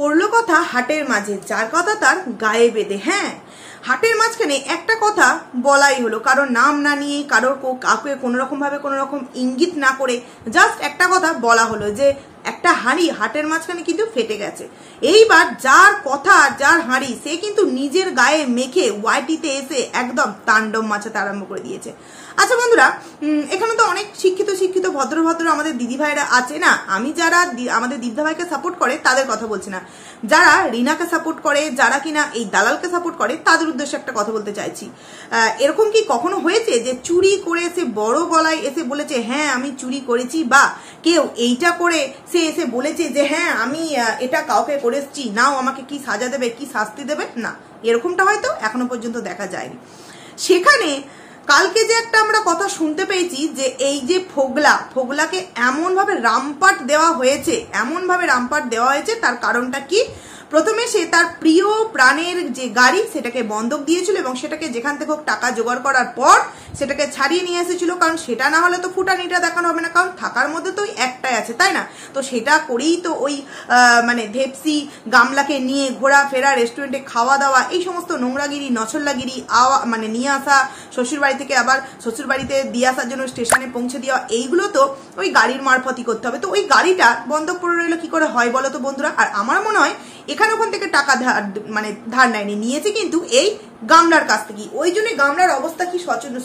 পড়লো কথা হাটের মাঝে, যার কথা তার গায়ে বেঁধে। হ্যাঁ, হাটের মাঝখানে একটা কথা বলাই হলো, কারোর নাম না নিয়ে, কারোর কাউকে কোনোরকম ভাবে কোনোরকম ইঙ্গিত না করে জাস্ট একটা কথা বলা হলো যে একটা হাঁড়ি হাটের মাঝখানে কিন্তু ফেটে গেছে। এইবার যার কথা, যার হাঁড়ি, সে কিন্তু নিজের গায়ে মেখে ওয়াইটিতে এসে একদম তাণ্ডব মাচাতে আরম্ভ করে দিয়েছে। আচ্ছা বন্ধুরা, এখানে তো অনেক শিক্ষিত শিক্ষিত ভদ্র ভদ্র আমাদের দিদি ভাইরা আছে না। আমি যারা আমাদের দিদা ভাইকে সাপোর্ট করে তাদের কথা বলছি না, যারা রিনাকে সাপোর্ট করে, যারা কিনা এই দালালকে সাপোর্ট করে, তাদের উদ্দেশ্যে একটা কথা বলতে চাইছি। এরকম কি কখনো হয়েছে যে চুরি করে এসে বড় গলায় এসে বলেছে হ্যাঁ আমি চুরি করেছি, বা কেউ এইটা করে সে এসে বলেছে যে হ্যাঁ আমি এটা কাউকে করেছি, নাও আমাকে কি সাজা দেবে, কি শাস্তি দেবে? না, এরকমটা হয়তো এখনো পর্যন্ত দেখা যায়নি। সেখানে কালকে যে একটা আমরা কথা শুনতে পেয়েছি যে এই যে ফোগলাকে এমন ভাবে রামপাট দেওয়া হয়েছে, তার কারণটা কি? প্রথমে সে তার প্রিয় প্রাণের যে গাড়ি সেটাকে বন্ধক দিয়েছিল এবং সেটাকে যেখান থেকে হোক টাকা জোগাড় করার পর সেটাকে ছাড়িয়ে নিয়ে এসেছিল, কারণ সেটা না হলে তো ফুটানিটা দেখানো হবে না, কারণ থাকার মধ্যে তো একটাই আছে, তাই না? তো সেটা করেই তো ওই মানে ধেপসি গামলাকে নিয়ে ঘোরাফেরা, রেস্টুরেন্টে খাওয়া দাওয়া, এই সমস্ত নোংরাগিরি নছল্লাগিরি মানে নিয়ে আসা, শ্বশুরবাড়ি থেকে আবার শ্বশুরবাড়িতে দিয়ে আসার জন্য স্টেশনে পৌঁছে দেওয়া, এইগুলো তো ওই গাড়ির মারফতই করতে হবে। তো ওই গাড়িটা বন্ধক পড়ে রইলো কি করে হয় বলো তো বন্ধুরা? আর আমার মনে হয় এখানে ওখান থেকে টাকা ধার নেয়নি, নিয়েছে কিন্তু এই গামলার কাছ থেকে। ওই জন্য গামলার অবস্থা কি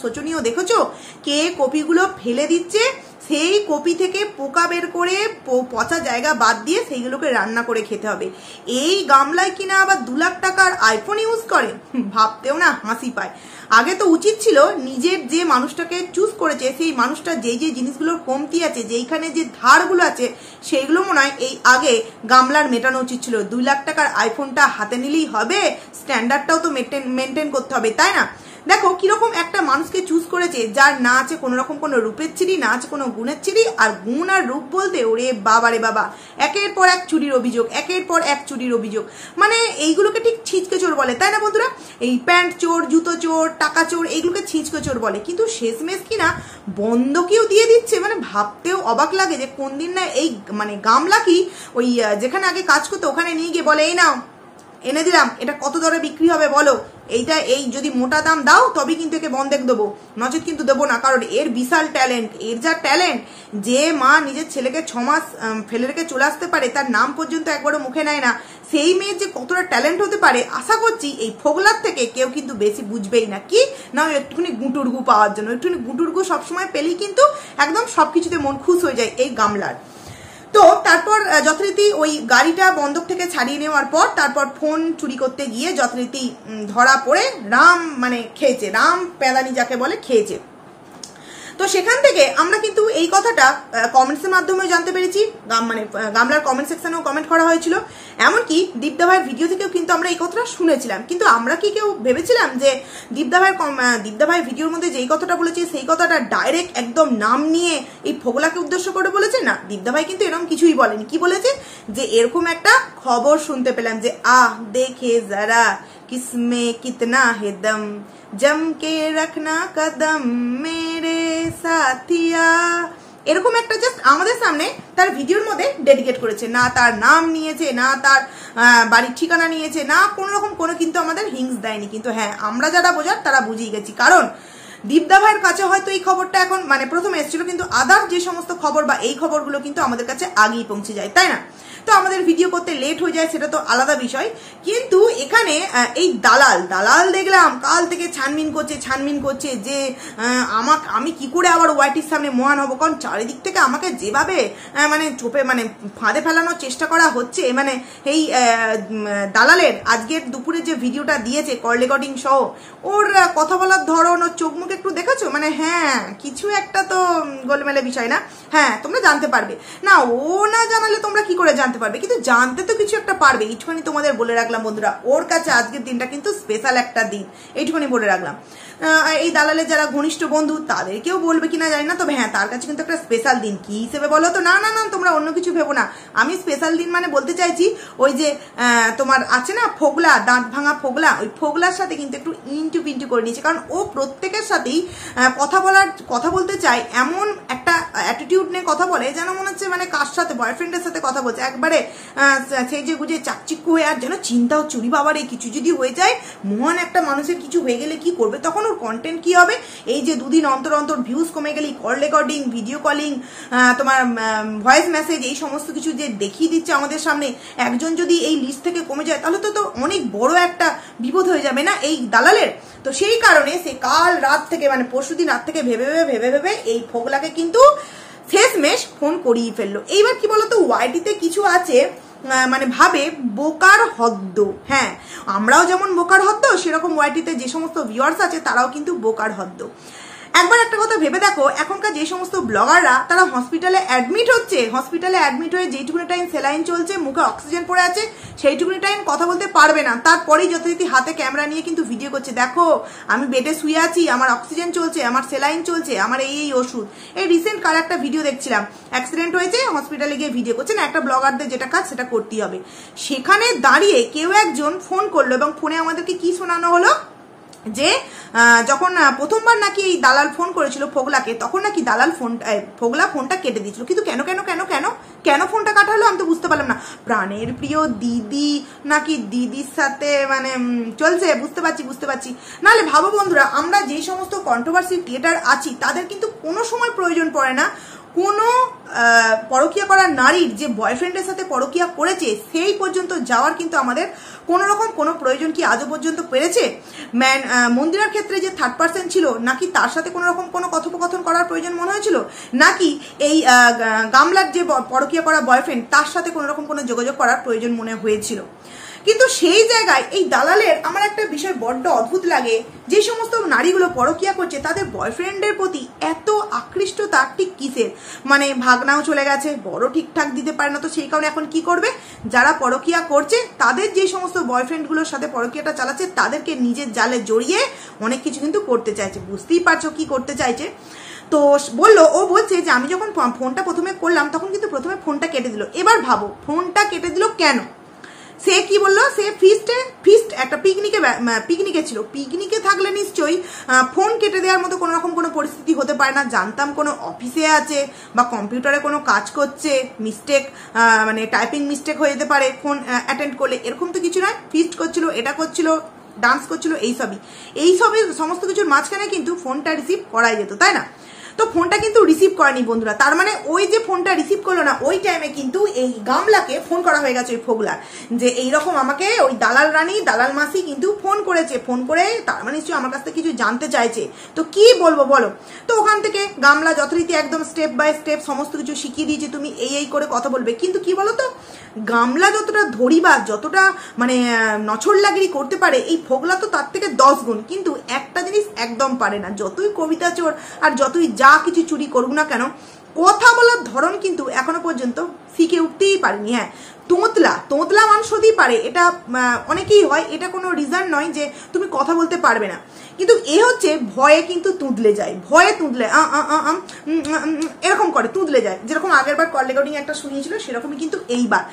শোচনীয় দেখেছো? কে কপিগুলো ফেলে দিচ্ছে, সেই কপি থেকে পোকা বের করে পচা জায়গা বাদ দিয়ে সেইগুলোকে রান্না করে খেতে হবে। এই গামলায় কিনা আবার 2 লাখ টাকার আইফোন ইউজ করে, ভাবতেও না হাসি পায়। আগে তো উচিত ছিল নিজের যে মানুষটাকে চুজ করেছে সেই মানুষটা যে যে জিনিসগুলোর কমতি আছে, যেইখানে যে ধারগুলো আছে, সেইগুলো মনে হয় এই আগে গামলার মেটানো উচিত ছিল। 2 লাখ টাকার আইফোনটা হাতে নিলেই হবে? স্ট্যান্ডার্ডটাও তো মেনটেন করতে হবে, তাই না? দেখো কিরকম একটা মানুষকে চুজ করেছে, যার না আছে কোনো রকম কোনো রূপের চিড়ি, না আছে কোনো গুণের চিড়ি। আর গুণ আর রূপ বলতে ওরে বাবা রে বাবা, একের পর এক চুরির অভিযোগ, মানে এইগুলোকে ঠিক ছিচকে চোর বলে, তাই না বন্ধুরা? এই প্যান্ট চোর, জুতো চোর, টাকা চোর, এইগুলোকে ছিচকে চোর বলে। কিন্তু শেষমেশ কিনা বন্ধকিও দিয়ে দিচ্ছে। মানে ভাবতেও অবাক লাগে যে কোন দিন না এই মানে গামলা কি ওই যেখানে আগে কাজ করতো ওখানে নিয়ে গিয়ে বলে এই নাও এনে দিলাম, এটা কত দরে বিক্রি হবে বলো, এইটা এই যদি মোটা দাম দাও তবে কিন্তু একে বন্ধক দেবো, নচেত কিন্তু দেবো না। কারণ এর বিশাল ট্যালেন্ট, এর যা ট্যালেন্ট, যে মা নিজের ছেলেকে 6 মাস ফেলে রেখে চলে আসতে পারে, তার নাম পর্যন্ত একবারও মুখে নেয় না, সেই মেয়ের যে কতটা ট্যালেন্ট হতে পারে, আশা করছি এই ফোগলার থেকে কেউ কিন্তু বেশি বুঝবেই না। কি না একটুখানি গুঁটুরগু পাওয়ার জন্য, একটুখানি গুঁটুরগু সবসময় পেলেই কিন্তু একদম সবকিছুতে মন খুশ হয়ে যায় এই গামলার। তো তারপর যথারীতি ওই গাড়িটা বন্ধক থেকে ছাড়িয়ে নেওয়ার পর তারপর ফোন চুরি করতে গিয়ে যথারীতি ধরা পড়ে রাম খেয়েছে, রাম পেদানি যাকে বলে খেয়েছে। তো সেখান থেকে আমরা কিন্তু এই কথাটা কমেন্টসের মাধ্যমে জানতে পেরেছি, মানে গামলার কমেন্ট সেকশনেও কমেন্ট করা হয়েছিল, এমনকি দীপদা ভাইয়ের ভিডিও থেকেও কিন্তু আমরা এই কথাটা শুনেছিলাম। কিন্তু আমরা কি কেউ ভেবেছিলাম যে দীপদা ভাইয়ের ভিডিওর মধ্যে যেই কথাটা বলেছি সেই কথাটা ডাইরেক্ট একদম নাম নিয়ে এই ফোগলাকে উদ্দেশ্য করে বলেছে? না, দীপদা ভাই কিন্তু এরকম কিছুই বলেনি। কি বলেছে? যে এরকম একটা খবর শুনতে পেলাম যে দেখে যারা কিসমে কিতনা হে দম, জম কে রাখনা কদম মেরে সাথিয়া, এরকম একটা জাস্ট আমাদের সামনে তার ভিডিওর মধ্যে ডেডিকেট করেছে। না তার নাম নিয়েছে, না তার বাড়ির ঠিকানা নিয়েছে, না কোনো রকম কোনো কিন্তু আমাদের হিংস দেয়নি। কিন্তু হ্যাঁ, আমরা যারা বোঝার তারা বুঝিয়ে গেছি, কারণ দীপদা ভাইয়ের কাছে হয়তো এই খবরটা এখন মানে প্রথমে এসেছিল, কিন্তু আদার যে সমস্ত খবর বা এই খবরগুলো কিন্তু আমাদের কাছে আগেই পৌঁছে যায়, তাই না? তো আমাদের ভিডিও করতে লেট হয়ে যায় সেটা তো আলাদা বিষয়। কিন্তু এখানে এই দালাল দেখলাম কাল থেকে ছানবিন করছে যে আমি কি করে আবার ওয়াইটির সামনে মহান হবো, কারণ চারিদিক থেকে আমাকে যেভাবে মানে চোপে মানে ফাঁদে ফেলানোর চেষ্টা করা হচ্ছে। মানে এই দালালের আজকের দুপুরে যে ভিডিওটা দিয়েছে কল রেকর্ডিং সহ, ওর কথা বলার ধরন, ওর চোখ মুখ একটু দেখেছো? মানে হ্যাঁ, কিছু একটা তো গোলমেলে বিষয় না, হ্যাঁ তোমরা জানতে পারবে না, ও না জানালে তোমরা কি করে জানতে পারবে, কিন্তু জানতে তো কিছু একটা পারবে। এইটুখানি তোমাদের বলে রাখলাম বন্ধুরা, ওর কাছে আজকের দিনটা কিন্তু স্পেশাল একটা দিন, এইটুখানি বলে রাখলাম। এই দালালের যারা ঘনিষ্ঠ বন্ধু তাদেরকেও বলবে কিনা জানি না, তবে হ্যাঁ তার কাছে কিন্তু একটা স্পেশাল দিন কি হিসেবে বলো তো। না না না, তোমরা অন্য কিছু ভেবো না, আমি স্পেশাল দিন মানে বলতে চাইছি ওই যে তোমার আছে না ফোগলা, দাঁত ভাঙা ফোগলা, ওই ফোগলার সাথে কিন্তু একটু ইন্টু পিন্টু করে নিয়েছে, কারণ ও প্রত্যেকের সাথেই কথা বলতে চায়, এমন একটা অ্যাটিটিউড নিয়ে কথা বলে যেন মনে হচ্ছে মানে কার সাথে, বয়ফ্রেন্ডের সাথে কথা বলছে, একবারে সেজে গুজে চাকচিক্য হয়ে, আর যেন চিন্তাও চুরি বাবার এই কিছু যদি হয়ে যায়, মহান একটা মানুষের কিছু হয়ে গেলে কি করবে, তখন ওর কন্টেন্ট কি হবে। এই যে দুদিন অন্তর অন্তর ভিউজ কমে গেলেই কল রেকর্ডিং, ভিডিও কলিং, তোমার ভয়েস মেসেজ, এই সমস্ত কিছু যে দেখিয়ে দিচ্ছে আমাদের সামনে, একজন যদি এই লিস্ট থেকে কমে যায় তাহলে তো অনেক বড় একটা বিপদ হয়ে যাবে না এই দালালের। তো সেই কারণে সে কাল রাত থেকে মানে পরশুদিন রাত থেকে ভেবে ভেবে এই ফোগলাকে কিন্তু শেষমেশ ফোন করিয়ে ফেললো। এইবার কি বলতো, ওয়াইটিতে কিছু আছে মানে ভাবে বোকার হদ্দ, হ্যাঁ আমরাও যেমন বোকার হদ্দ, সেরকম ওয়াইটিতে যে সমস্ত ভিউয়ার্স আছে তারাও কিন্তু বোকার হদ্দ। একবার একটা কথা ভেবে দেখো, এখনকার যে সমস্ত ব্লগাররা তারা হসপিটালে অ্যাডমিট হচ্ছে, হসপিটালে অ্যাডমিট হয়ে যেইটুকুনি টাইম সেলাইন চলছে, মুখে অক্সিজেন পড়ে আছে, সেইটুকুনি টাইম কথা বলতে পারবে না, তারপরেই যথারীতি হাতে ক্যামেরা নিয়ে কিন্তু ভিডিও করছে, দেখো আমি বেডে শুয়ে আছি, আমার অক্সিজেন চলছে, আমার সেলাইন চলছে, আমার এই ওষুধ। এই রিসেন্ট কাল একটা ভিডিও দেখছিলাম, অ্যাক্সিডেন্ট হয়েছে, হসপিটালে গিয়ে ভিডিও করছে না, একটা ব্লগারদের যেটা কাজ সেটা করতেই হবে। সেখানে দাঁড়িয়ে কেউ একজন ফোন করলো এবং ফোনে আমাদেরকে কি শোনানো হলো যে যখন প্রথমবার নাকি এই দালাল ফোন করেছিল ফোগলাকে, তখন নাকি দালাল ফোগলা ফোনটা কেটে দিয়েছিল। কিন্তু কেন কেন কেন কেন কেন ফোনটা কাটা হলো আমি তো বুঝতে পারলাম না। প্রাণের প্রিয় দিদি নাকি দিদির সাথে মানে চলছে, বুঝতে পারছি। নাহলে ভাবো বন্ধুরা, আমরা যে সমস্ত কন্ট্রোভার্সি ক্রিয়েটার আছি তাদের কিন্তু কোনো সময় প্রয়োজন পড়ে না কোনো পরকীয়া করা নারীর যে বয়ফ্রেন্ডের সাথে পরকীয়া করেছে সেই পর্যন্ত যাওয়ার কিন্তু আমাদের কোনো রকম কোনো প্রয়োজন কি আজও পর্যন্ত পেরেছে? মন্দিরার ক্ষেত্রে যে থার্ড পার্সন ছিল নাকি তার সাথে কোনো রকম কোনো কথোপকথন করার প্রয়োজন মনে হয়েছিল, নাকি এই গামলার যে পরকীয়া করা বয়ফ্রেন্ড তার সাথে কোনো রকম কোনো যোগাযোগ করার প্রয়োজন মনে হয়েছিল? কিন্তু সেই জায়গায় এই দালালের আমার একটা বিষয় বড্ড অদ্ভুত লাগে, যে সমস্ত নারীগুলো পরকীয়া করছে তাদের বয়ফ্রেন্ডের প্রতি এত আকৃষ্টতা ঠিক কিসের? মানে ভাগনাও চলে গেছে, বড় ঠিকঠাক দিতে পারে না, তো সেই কারণে এখন কি করবে, যারা পরকীয়া করছে তাদের যে সমস্ত বয়ফ্রেন্ডগুলোর সাথে পরকীয়াটা চালাচ্ছে তাদেরকে নিজের জালে জড়িয়ে অনেক কিছু কিন্তু করতে চাইছে। বুঝতেই পারছো কি করতে চাইছে। তো ও বলছে যে আমি যখন ফোনটা প্রথমে করলাম তখন কিন্তু প্রথমে ফোনটা কেটে দিল। এবার ভাবো ফোনটা কেটে দিল কেন? সে কি বললো, সে ফিস্ট একটা পিকনিকে ছিল, পিকনিকে থাকলে নিশ্চয়ই ফোন কেটে দেওয়ার মতো কোনো রকম কোনো পরিস্থিতি হতে পারে না। জানতাম কোনো অফিসে আছে বা কম্পিউটারে কোনো কাজ করছে, মিস্টেক মানে টাইপিং মিস্টেক হয়ে যেতে পারে ফোন অ্যাটেন্ড করলে, এরকম তো কিছু নয়। ফিস্ট করছিল, এটা করছিল, ডান্স করছিল, এইসবই সমস্ত কিছুর মাঝখানে কিন্তু ফোনটা রিসিভ করাই যেত, তাই না? তো ফোনটা কিন্তু রিসিভ করেনি বন্ধুরা, তার মানে ওই যে ফোনটা রিসিভ করলো না ওই টাইমে কিন্তু এই গামলাকে ফোন করা হয়ে গেছে ওই ফোগলার, যে এইরকম আমাকে ওই দালাল রানী দালাল মাসি কিন্তু ফোন করে তার মানে নিশ্চয়ই আমার কাছ থেকে কিছু জানতে চাইছে। তো কি বলবো বলো? তো ওখান থেকে গামলা যথারীতি একদম স্টেপ বাই স্টেপ সমস্ত কিছু শিখিয়ে দিয়েছে, তুমি এই করে কথা বলবে। কিন্তু কি বলো তো, গামলা যতটা ধরিবাজ, যতটা মানে নছরলাগিরি করতে পারে, এই ফোগলা তো তার থেকে 10 গুণ। কিন্তু একটা জিনিস একদম পারে না, যতই কবিতা চোর আর যতই যা কিছু চুরি করুক না কেন, কথা বলার ধরন কিন্তু এখনো পর্যন্ত শিখে উঠতেই পারেনি। হ্যাঁ, তোতলা মানুষ হতেই পারে, এটা অনেকেই হয়, এটা কোনো রিজন নয় যে তুমি কথা বলতে পারবে না। কিন্তু এ হচ্ছে ভয়ে কিন্তু তুঁদলে যায়, এরকম করে তুঁদলে যায়, যেরকম আগের বার কল রেকর্ডিং একটা শুনিয়েছিল সেরকমই কিন্তু এইবার।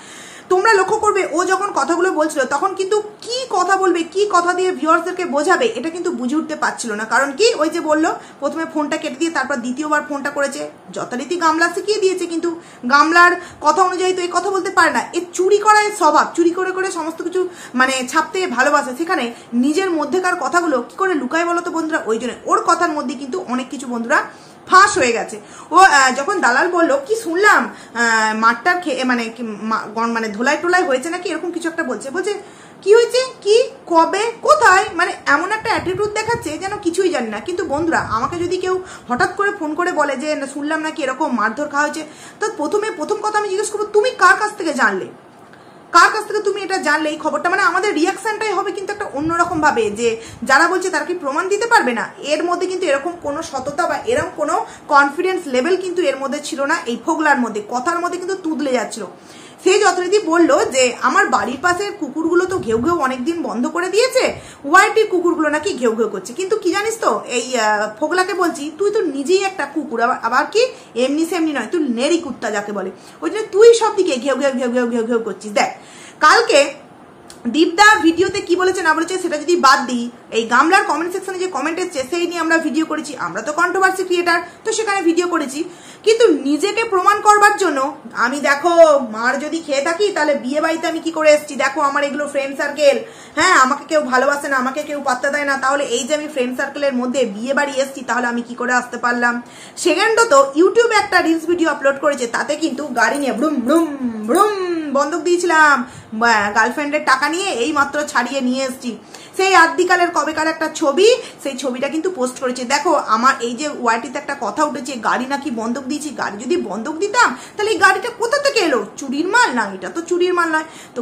তোমরা লক্ষ্য করবে ও যখন কথাগুলো বলছিল তখন কিন্তু কি কথা বলবে, কি কথা দিয়ে ভিউয়ার্সদেরকে বোঝাবে এটা কিন্তু বুঝে উঠতে পারছিল না। কারণ কি, ওই যে বললো প্রথমে ফোনটা কেটে দিয়ে তারপর দ্বিতীয়বার ফোনটা করেছে, যথারীতি গামলা শিখিয়ে দিয়েছে, কিন্তু গামলার কথা অনুযায়ী তো এই কথা বলতে পারে না। এর চুরি করা এর স্বভাব, চুরি করে সমস্ত কিছু মানে ছাপতে ভালোবাসে, সেখানে নিজের মধ্যেকার কথাগুলো কি করে লুকায় বলো তো বন্ধুরা? ওই জন্য ওর কথার মধ্যে কিন্তু অনেক কিছু বন্ধুরা ফাঁস হয়ে গেছে। ও যখন দালাল বললো কি শুনলাম মাঠটার মানে ধোলাই টোলাই হয়েছে নাকি এরকম কিছু একটা বলছে কি হয়েছে, কি, কবে, কোথায়, মানে এমন একটা অ্যাটিটিউড দেখাচ্ছে যেন কিছুই জানি না। কিন্তু বন্ধুরা, আমাকে যদি কেউ হঠাৎ করে ফোন করে বলে যে শুনলাম নাকি এরকম মারধর খাওয়া হয়েছে, তো প্রথম কথা আমি জিজ্ঞেস করবো তুমি কার কাছ থেকে জানলে, তুমি এটা জানলে এই খবরটা? মানে আমাদের রিয়াকশনটাই হবে কিন্তু একটা অন্যরকম ভাবে, যে যারা বলছে তারা কি প্রমাণ দিতে পারবে না? এর মধ্যে কিন্তু এরকম কোনো সততা বা এরকম কোনো কনফিডেন্স লেভেল কিন্তু এর মধ্যে ছিল না। এই ফোগলার মধ্যে কথার মধ্যে কিন্তু তুদলে যাচ্ছিল। সে যথারীতি বললো যে আমার বাড়ির পাশের কুকুরগুলো তো ঘেউ ঘেউ অনেকদিন বন্ধ করে দিয়েছে, ওয়াইটির কুকুরগুলো নাকি ঘেউ ঘেউ করছে। কিন্তু কি জানিস তো, এই ফোগলাকে বলছি তুই তো নিজেই একটা কুকুর, আবার কি এমনি সেমনি নয়, তুই নেড়ি কুত্তা যাকে বলে, ওই জন্য তুই সব দিকে ঘেউ ঘেউ ঘেউ ঘেউ ঘেউ ঘেউ করছিস। দেখ কালকে দীপদা ভিডিওতে কি বলেছে না বলেছে সেটা যদি বাদ দিই, এই গামলার কমেন্ট সেকশনে যে কমেন্ট এসছে সেই নিয়ে আমরা ভিডিও করেছি। আমরা তো কন্ট্রোভার্সি ক্রিয়েটার, তো সেখানে ভিডিও করেছি। কিন্তু নিজেকে প্রমাণ করবার জন্য আমি দেখো মার যদি খেয়ে থাকি তাহলে বিয়ে বাড়িতে আমি কি করে এসেছি, দেখো আমার এগুলো ফ্রেন্ড সার্কেল, হ্যাঁ আমাকে কেউ ভালোবাসে না, আমাকে কেউ পাত্তা দেয় না, তাহলে এই যে আমি ফ্রেন্ড সার্কেলের মধ্যে বিয়ে বাড়ি এসেছি তাহলে আমি কি করে আসতে পারলাম। সেকেন্ডও তো ইউটিউবে একটা রিলস ভিডিও আপলোড করেছে, তাতে কিন্তু গাড়ি নিয়ে ব্রুম ব্রুম ব্রুম বন্ধক দিয়েছিলাম, গার্লফ্রেন্ডের টাকা নিয়ে এই মাত্র ছাড়িয়ে নিয়ে এসেছি। সেই আদিকালের কবেকার একটা ছবি, সেই ছবিটা কিন্তু পোস্ট করেছে। দেখো আমার এই যে ওয়াইটিতে একটা কথা উঠেছে, গাড়ি নাকি বন্ধক দিয়েছি, গাড়ি যদি বন্ধক দিতাম তাহলে এই গাড়িটা কোথা থেকে এলো, চুরির মাল না, এটা তো চুরির মাল নয়। তো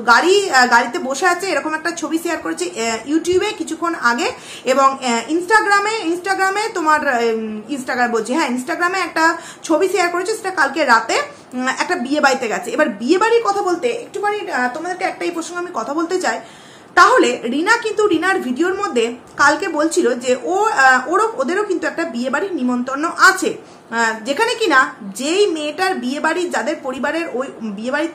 গাড়িতে বসে আছে এরকম একটা ছবি শেয়ার করেছে ইউটিউবে কিছুক্ষণ আগে, এবং ইনস্টাগ্রামে তোমার ইনস্টাগ্রাম বলছি, হ্যাঁ ইনস্টাগ্রামে একটা ছবি শেয়ার করেছে, সেটা কালকে রাতে একটা বিয়ে বাড়িতে গেছে। এবার বিয়ে বাড়ির কথা বলতে একটুখানি তোমাদেরকে একটা এই প্রসঙ্গে আমি কথা বলতে চাই। তাহলে রিনা কিন্তু রিনার ভিডিওর মধ্যে কালকে বলছিল যে ওদেরও কিন্তু একটা বিয়ে বাড়ির নিমন্ত্রণ আছে, যেখানে কিনা যেই মেয়েটার বিয়ে বাড়ি, যাদের পরিবারের ওই বিয়ে বাড়ির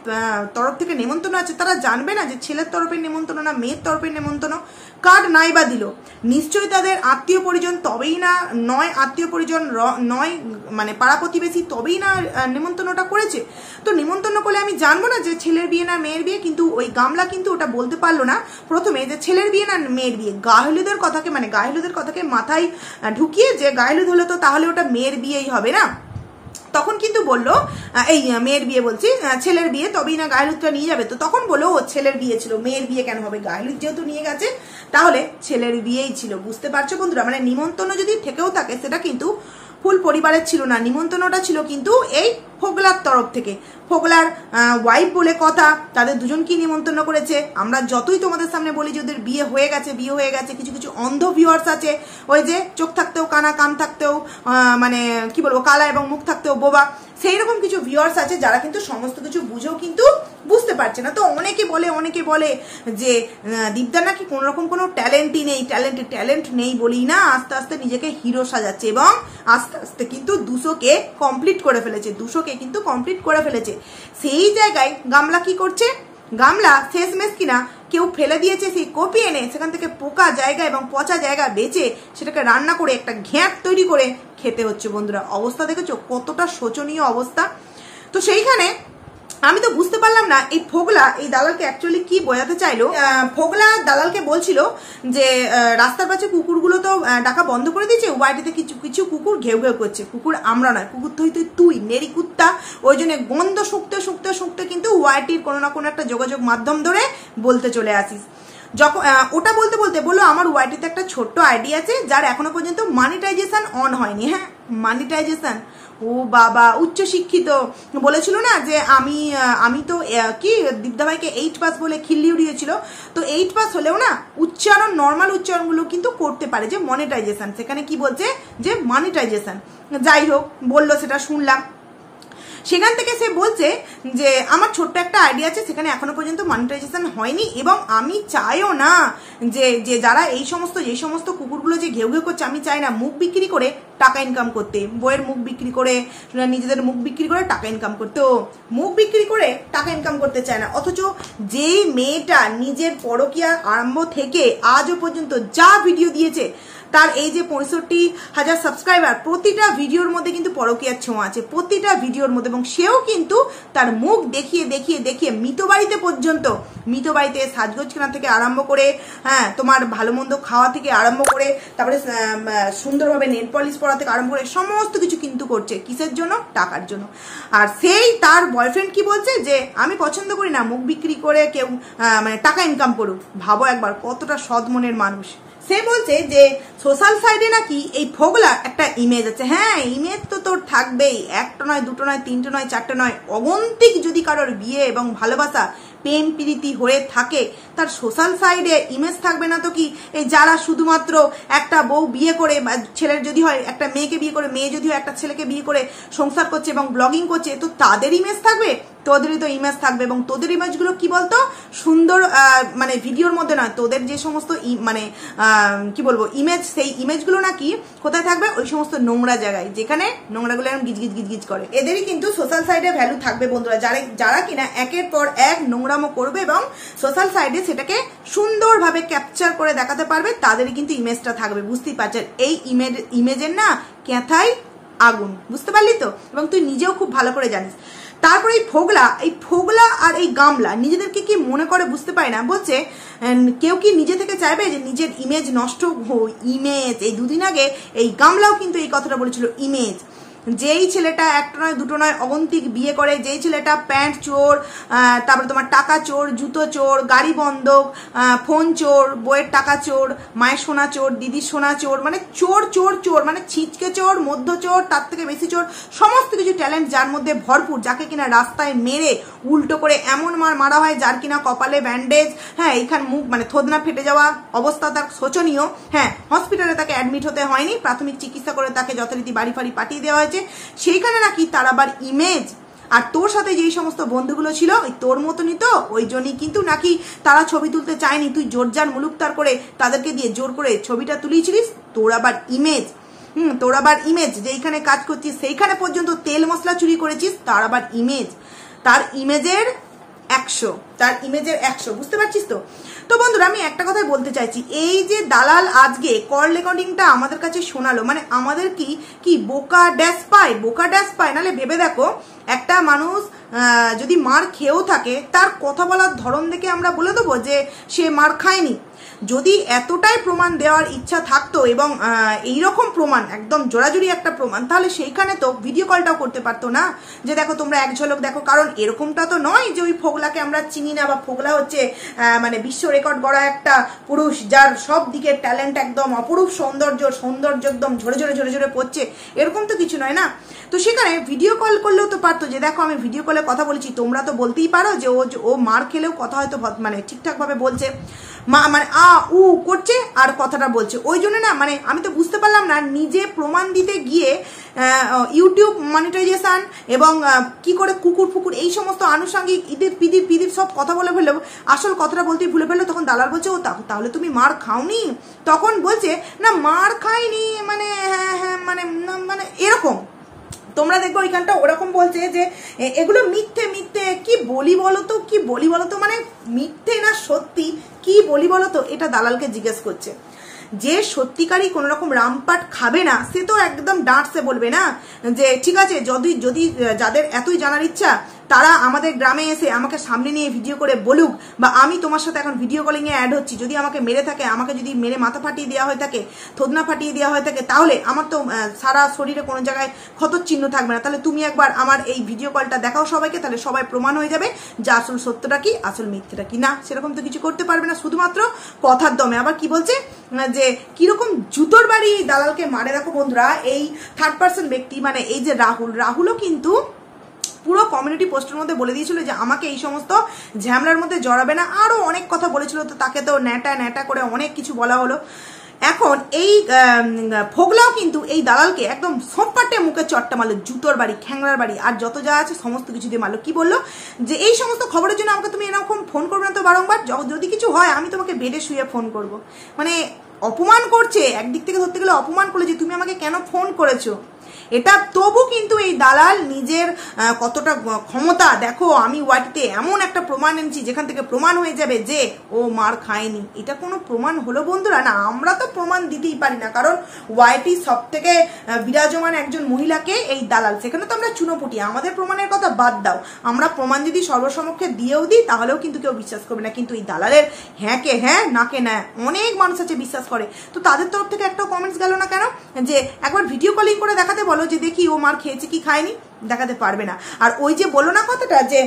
তরফ থেকে নেমন্তন্ন আছে, তারা জানবে না যে ছেলের তরফের নেমন্তন্ন না মেয়ের তরফের নেমন্তন্ন। কার্ড নাই বা দিল, নিশ্চয়ই তাদের আত্মীয় পরিজন, তবেই না নয় আত্মীয় পরিজন নয় মানে পাড়া প্রতিবেশী, তবেই না নেমন্তন্নটা করেছে। তো নেমন্তন্ন করলে আমি জানবো না যে ছেলের বিয়ে না মেয়ের বিয়ে। কিন্তু ওই গামলা কিন্তু ওটা বলতে পারলো না প্রথমে যে ছেলের বিয়ে না মেয়ের বিয়ে। গায়েহলুদের কথাকে মাথায় ঢুকিয়ে যে গায়েহলুদ হলো তো তাহলে ওটা মেয়ের বিয়েই হবে না, তখন কিন্তু বললো এই মেয়ের বিয়ে বলছি ছেলের বিয়ে, তবেই না গায়েহলুদটা নিয়ে যাবে। তো তখন বললো ও ছেলের বিয়ে ছিল, মেয়ের বিয়ে কেন হবে, গায়েহলুদ যেহেতু নিয়ে গেছে তাহলে ছেলের বিয়েই ছিল। বুঝতে পারছো বন্ধুরা, মানে নিমন্ত্রণ যদি থেকেও থাকে সেটা কিন্তু ফুল পরিবারের ছিল না, নিমন্ত্রণটা ছিল কিন্তু এই ফোগলার তরফ থেকে। ফোগলার ওয়াইফ বলে কথা, তাদের দুজনকে নিমন্ত্রণ করেছে। আমরা যতই তোমাদের সামনে বলি যে ওদের বিয়ে হয়ে গেছে, কিছু কিছু অন্ধ ভিউয়ার্স আছে, ওই যে চোখ থাকতেও কানা, কান থাকতেও মানে কি বলবো কালা এবং মুখ থাকতেও বোবা, সেই রকম কিছু ভিউয়ার্স আছে যারা কিন্তু সমস্ত কিছু বুঝেও কিন্তু বুঝতে পারছে না। তো অনেকে বলে যে দীপদা নাকি কোনোরকম কোনো ট্যালেন্টই নেই, ট্যালেন্ট নেই বলেই না আস্তে আস্তে নিজেকে হিরো সাজাচ্ছে, এবং আস্তে আস্তে কিন্তু 200কে কমপ্লিট করে ফেলেছে। সেই জায়গায় গামলা কি করছে, গামলা শেষমেশ কিনা কেউ ফেলে দিয়েছে সেই কপি এনে সেখান থেকে পোকা জায়গা এবং পচা জায়গা বেচে সেটাকে রান্না করে একটা ঘ্যাঁট তৈরি করে খেতে হচ্ছে। বন্ধুরা অবস্থা দেখেছো কতটা শোচনীয় অবস্থা। তো সেইখানে আমি তো বুঝতে পারলাম না এই ফোগলা এই দালালকে অ্যাকচুয়ালি কি বোঝাতে চাইলো। ফোগলা দালালকে বলছিল যে রাস্তার পাশে কুকুরগুলো তো ডাকা বন্ধ করে দিয়েছে, ওয়াইটিতে কিছু কুকুর ঘেউ ঘেউ করছে, কুকুর আমরা নয়, কুকুর তুই নেড়ি কুত্তা, ওই জন্য গন্ধ শুকতে কিন্তু ওয়াইটির কোনো না কোনো একটা যোগাযোগ মাধ্যম ধরে বলতে চলে আসিস। যখন ওটা বলতে বললো আমার ওয়াইটিতে একটা ছোট্ট আইডি আছে যার এখনো পর্যন্ত মনিটাইজেশন অন হয়নি। হ্যাঁ মনিটাইজেশন, ও বাবা উচ্চ শিক্ষিত, বলেছিল না যে আমি তো কি দীপদা ভাইকে 8 পাস বলে খিল্লি উড়িয়েছিল। তো 8 পাস হলেও না উচ্চারণ, নর্মাল উচ্চারণগুলো কিন্তু করতে পারে, যে মনিটাইজেশন, সেখানে কি বলছে যে মনিটাইজেশন, যাই হোক বললো সেটা শুনলাম। সেখান থেকে সে বলছে যে আমার ছোট্ট একটা আইডিয়া আছে, সেখানে এখনো পর্যন্ত মনিটাইজেশন হয়নি, এবং আমি চাইও না যে যারা এই সমস্ত কুকুরগুলো যে ঘেউ ঘেউ করছে, আমি চাই না মুখ বিক্রি করে টাকা ইনকাম করতে, বইয়ের মুখ বিক্রি করে, নিজেদের মুখ বিক্রি করে টাকা ইনকাম করতে। ও মুখ বিক্রি করে টাকা ইনকাম করতে চায় না, অথচ যেই মেয়েটা নিজের পরকীয়ার আরম্ভ থেকে আজও পর্যন্ত যা ভিডিও দিয়েছে, তার এই যে 65,000 সাবস্ক্রাইবার, প্রতিটা ভিডিওর মধ্যে কিন্তু পরকীয়ার ছোঁয়া আছে, প্রতিটা ভিডিওর মধ্যে। এবং সেও কিন্তু তার মুখ দেখিয়ে মৃত বাড়িতে সাজগোজ কেনা থেকে আরম্ভ করে, হ্যাঁ তোমার ভালো মন্দ খাওয়া থেকে আরম্ভ করে, তারপরে সুন্দরভাবে নেল পলিশ পরা থেকে আরম্ভ করে সমস্ত কিছু কিন্তু করছে, কিসের জন্য? টাকার জন্য। আর সেই তার বয়ফ্রেন্ড কি বলছে যে আমি পছন্দ করি না মুখ বিক্রি করে কেউ মানে টাকা ইনকাম করুক। ভাবো একবার কতটা সৎ মনের মানুষ। সে বলছে যে সোশ্যাল সাইডে নাকি এই ফোগলা একটা ইমেজ আছে। হ্যাঁ ইমেজ তো তোর থাকবেই, একটা নয়, দুটো নয়, তিনটে নয়, চারটে নয়, অগন্তিক যদি কারোর বিয়ে এবং ভালোবাসা প্রেম প্রীতি হয়ে থাকে, তার সোশ্যাল সাইডে ইমেজ থাকবে না তো কি? এই যারা শুধুমাত্র একটা বউ বিয়ে করে, ছেলের যদি হয় একটা মেয়েকে বিয়ে করে, মেয়ে যদি হয় একটা ছেলেকে বিয়ে করে সংসার করছে এবং ব্লগিং করছে, তো তাদের ইমেজ থাকবে? তোদেরই তো ইমেজ থাকবে, এবং তোদের ইমেজগুলো কি বলতো সুন্দর, মানে ভিডিওর মধ্যে নয়, তোদের যে সমস্ত মানে কি বলবো ইমেজ, সেই ইমেজগুলো নাকি কোথায় থাকবে, ওই সমস্ত নোংরা জায়গায় যেখানে নোংরাগুলো এরকম গিজ গিজ গিজ গিজ করে। এদেরই কিন্তু সোশ্যাল সাইডে ভ্যালু থাকবে বন্ধুরা, যারা কিনা একের পর এক নোংরামো করবে এবং সোশ্যাল সাইডে সেটাকে সুন্দরভাবে ক্যাপচার করে দেখাতে পারবে, তাদেরই কিন্তু ইমেজটা থাকবে। বুঝতেই পারছেন, এই ইমেজের না ক্যাথাই আগুন, বুঝতে পারলি তো, এবং তুই নিজেও খুব ভালো করে জানিস। তারপরে এই ফোগলা আর এই গামলা নিজেদেরকে কি মনে করে বুঝতে পারি না। বলছে কেউ কি নিজে থেকে চাইবে যে নিজের ইমেজ নষ্ট ইমেজ। এই দুদিন আগে এই গামলাও কিন্তু এই কথাটা বলেছিল, ইমেজ। যেই ছেলেটা একটা নয় দুটো নয় অগন্তিক বিয়ে করে, যেই ছেলেটা প্যান্ট চোর, তারপরে তোমার টাকা চোর, জুতো চোর, গাড়ি বন্ধক, ফোন চোর, বইয়ের টাকা চোর, মায়ের সোনা চোর, দিদির সোনা চোর, মানে চোর চোর চোর, মানে ছিচকে চোর, মধ্য চোর, তার থেকে বেশি চোর, সমস্ত কিছু ট্যালেন্ট যার মধ্যে ভরপুর, যাকে কিনা রাস্তায় মেরে উল্টো করে এমন মারা হয় যার কিনা কপালে ব্যান্ডেজ, হ্যাঁ এইখান মুখ মানে থোদনা ফেটে যাওয়া অবস্থা তার শোচনীয়। হ্যাঁ, হসপিটালে তাকে অ্যাডমিট হতে হয়নি, প্রাথমিক চিকিৎসা করে তাকে যথারীতি বাড়ি ফাড়ি পাঠিয়ে দেওয়া হয়েছে। সেইখানে নাকি তার আবার ইমেজ, আর তোর সাথে যেই সমস্ত বন্ধুগুলো ছিল ওই তোর মতনই তো, ওই জন্যই কিন্তু নাকি তারা ছবি তুলতে চায়নি, তুই জোরজার মুলুকতার করে তাদেরকে দিয়ে জোর করে ছবিটা তুলিয়েছিলিস। তোর আবার ইমেজ যেইখানে কাজ করছিস সেইখানে পর্যন্ত তেল মশলা চুরি করেছিস, তার আবার ইমেজ, তার ইমেজের 100, বুঝতে পারছিস তো। তো বন্ধুরা আমি একটা কথাই বলতে চাইছি, এই যে দালাল আজকে কল রেকর্ডিংটা আমাদের কাছে শোনালো, মানে আমাদের কি বোকা ড্যাশ পায়। নাহলে ভেবে দেখো, একটা মানুষ যদি মার খেয়েও থাকে, তার কথা বলার ধরন দেখে আমরা বলে দেবো যে সে মার খায়নি। যদি এতটাই প্রমাণ দেওয়ার ইচ্ছা থাকতো এবং এইরকম প্রমাণ একদম জোরাজুরি একটা প্রমাণ, তাহলে সেইখানে তো ভিডিও কলটাও করতে পারতো না, যে দেখো তোমরা এক ঝলক দেখো। কারণ এরকমটা তো নয় যে ওই ফোগলাকে আমরা চিনি না, বা ফোগলা হচ্ছে মানে বিশ্ব রেকর্ড গড়া একটা পুরুষ, যার সব দিকে ট্যালেন্ট একদম অপরূপ সৌন্দর্য একদম ঝরে ঝরে পড়ছে, এরকম তো কিছু নয় না। তো সেখানে ভিডিও কল করলেও তো পারতো, যে দেখো আমি ভিডিও কলে কথা বলেছি, তোমরা তো বলতেই পারো যে ও মার খেলেও কথা হয়তো মানে ঠিকঠাক ভাবে বলছে, মানে উ করছে আর কথাটা বলছে। ওই জন্য না মানে আমি তো বুঝতে পারলাম না, নিজে প্রমাণ দিতে গিয়ে ইউটিউব মনিটাইজেশন এবং কি করে কুকুর ফুকুর এই সমস্ত আনুষঙ্গিক পিদির সব কথা বলে ফেললো, আসল কথাটা বলতেই ভুলে ফেললো। তখন দালাল বলছে ও তাহলে তুমি মার খাওনি? তখন বলছে না মার খাইনি, মানে হ্যাঁ মানে এরকম। তোমরা দেখবো ওইখানটা ওরকম বলছে যে এগুলো মিথ্যে কি বলি বলতো, মানে মিথ্যে না সত্যি কি বলি বলতো, এটা দালালকে জিজ্ঞেস করছে। যে সত্যিকারই কোনো রকম রামপাট খাবে না, সে তো একদম ডাঁটসে বলবে না যে ঠিক আছে, যদি যাদের এতই জানার ইচ্ছা তারা আমাদের গ্রামে এসে আমাকে সামনে নিয়ে ভিডিও করে বলুক, বা আমি তোমার সাথে এখন ভিডিও কলিংয়ে অ্যাড হচ্ছি, যদি আমাকে মেরে থাকে, আমাকে যদি মেরে মাথা ফাটিয়ে দেওয়া হয়ে থাকে, থোদনা ফাটিয়ে দেওয়া হয়ে থাকে, তাহলে আমার তো সারা শরীরে কোনো জায়গায় ক্ষতর চিহ্ন থাকবে না। তাহলে তুমি একবার আমার এই ভিডিও কলটা দেখাও সবাইকে, তাহলে সবাই প্রমাণ হয়ে যাবে যে আসল সত্যটা কি, আসল মিথ্যেটা কি। না, সেরকম তো কিছু করতে পারবে না, শুধুমাত্র কথার দমে। আবার কি বলছে যে কিরকম জুতোর বাড়ি দালালকে মারে। দেখো বন্ধুরা, এই থার্ড পার্সন ব্যক্তি মানে এই যে রাহুলও কিন্তু পুরো কমিউনিটি পোস্টের মধ্যে বলে দিয়েছিল যে আমাকে এই সমস্ত ঝামেলার মধ্যে জড়াবে না, আরো অনেক কথা বলেছিল। তো তাকে তো ন্যাটা করে অনেক কিছু বলা হলো। এখন এই ফোগলাও কিন্তু এই দালালকে একদম সপাটে মুখে চট্টা মারলো, জুতোর বাড়ি, খ্যাংরার বাড়ি, আর যত যা আছে সমস্ত কিছু দিয়ে মারলো। কি বললো যে এই সমস্ত খবরের জন্য আমাকে তুমি এরকম ফোন করবে না তো বারংবার, যদি কিছু হয় আমি তোমাকে বেডে শুয়ে ফোন করব। মানে অপমান করছে, একদিক থেকে ধরতে গেলে অপমান করলে, যে তুমি আমাকে কেন ফোন করেছো। এটা তবু কিন্তু এই দালাল নিজের কতটা ক্ষমতা দেখো, আমি ওয়াইটিতে এমন একটা প্রমাণ এনেছি যেখান থেকে প্রমাণ হয়ে যাবে যে ও মার খায়নি। এটা কোনো প্রমাণ হলো বন্ধুরা? না, আমরা তো প্রমাণ দিতেই পারি না, কারণ ওয়াইটি সব থেকে বিরাজমান একজন মহিলাকে এই দালাল, সেখানে তো আমরা চুনোপুটি। আমাদের প্রমাণের কথা বাদ দাও, আমরা প্রমাণ যদি সর্বসমক্ষে দিয়েও দিই তাহলেও কিন্তু কেউ বিশ্বাস করবে না। কিন্তু এই দালালের হ্যাঁ কে হ্যাঁ না কে না অনেক মানুষ আছে বিশ্বাস করে। তো তাদের তরফ থেকে একটা কমেন্টস গেল না কেন যে একবার ভিডিও কলিং করে দেখাতে বলো যে দেখি ও মার খেয়েছে কি খায়নি? দেখাতে পারবে না। আর ওই যে বলো না কথাটা যে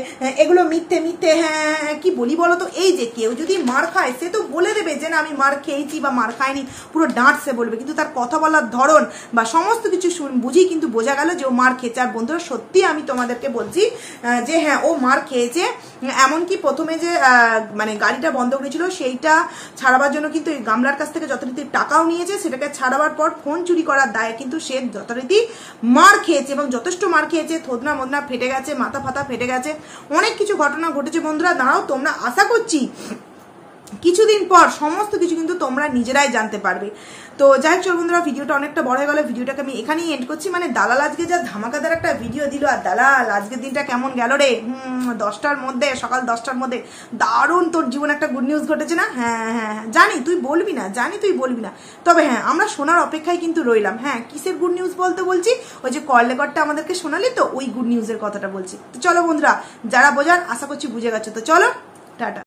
এগুলো মিথ্যে, হ্যাঁ কি বলি বলো তো, এই যে কেউ যদি মার খায় সে তো বলে দেবে যে না আমি মার খেয়েছি বা মার খাইনি, পুরো ডাঁটসে বলবে, কিন্তু তার কথা বলার ধরন বা সমস্ত কিছু বুঝি কিন্তু বোঝা গেল যে ও মার খেয়েছে। আর বন্ধুরা সত্যি আমি তোমাদেরকে বলছি যে হ্যাঁ ও মার খেয়েছে। এমনকি প্রথমে যে মানে গাড়িটা বন্ধ করেছিল সেইটা ছাড়াবার জন্য কিন্তু এই গামলার কাছ থেকে যথারীতি টাকাও নিয়েছে, সেটাকে ছাড়াবার পর ফোন চুরি করার দায়ে কিন্তু সে যথারীতি মার খেয়েছে এবং যথেষ্ট মার খেয়েছে। খেয়েছে, থোদনা মদনা ফেটে গেছে, মাথা ফাতা ফেটে গেছে, অনেক কিছু ঘটনা ঘটেছে। বন্ধুরা দাঁড়াও, তোমরা আশা করছি কিছুদিন পর সমস্ত কিছু কিন্তু তোমরা নিজেরাই জানতে পারবে। তো যাই হোক চল বন্ধুরা, ভিডিওটা অনেকটা বড় হয়ে গেল, ভিডিওটাকে আমি এখানেই এন্ড করছি। মানে দালাল আজকে যা ধামাকাদার একটা ভিডিও দিল, আর দালাল আজকের দিনটা কেমন গেল রে। 10টার মধ্যে, সকাল 10টার মধ্যে দারুণ তোর জীবনে একটা গুড নিউজ ঘটেছে না। হ্যাঁ হ্যাঁ হ্যাঁ, জানি তুই বলবি না, জানি তুই বলবি না, তবে হ্যাঁ আমরা শোনার অপেক্ষায় কিন্তু রইলাম। হ্যাঁ, কিসের গুড নিউজ বলতে বলছি, ওই যে কল রেকর্ডটা আমাদেরকে শোনালি তো, ওই গুড নিউজের কথাটা বলছি। তো চলো বন্ধুরা, যারা বোঝার আশা করছি বুঝে গেছো, তো চলো টাটা।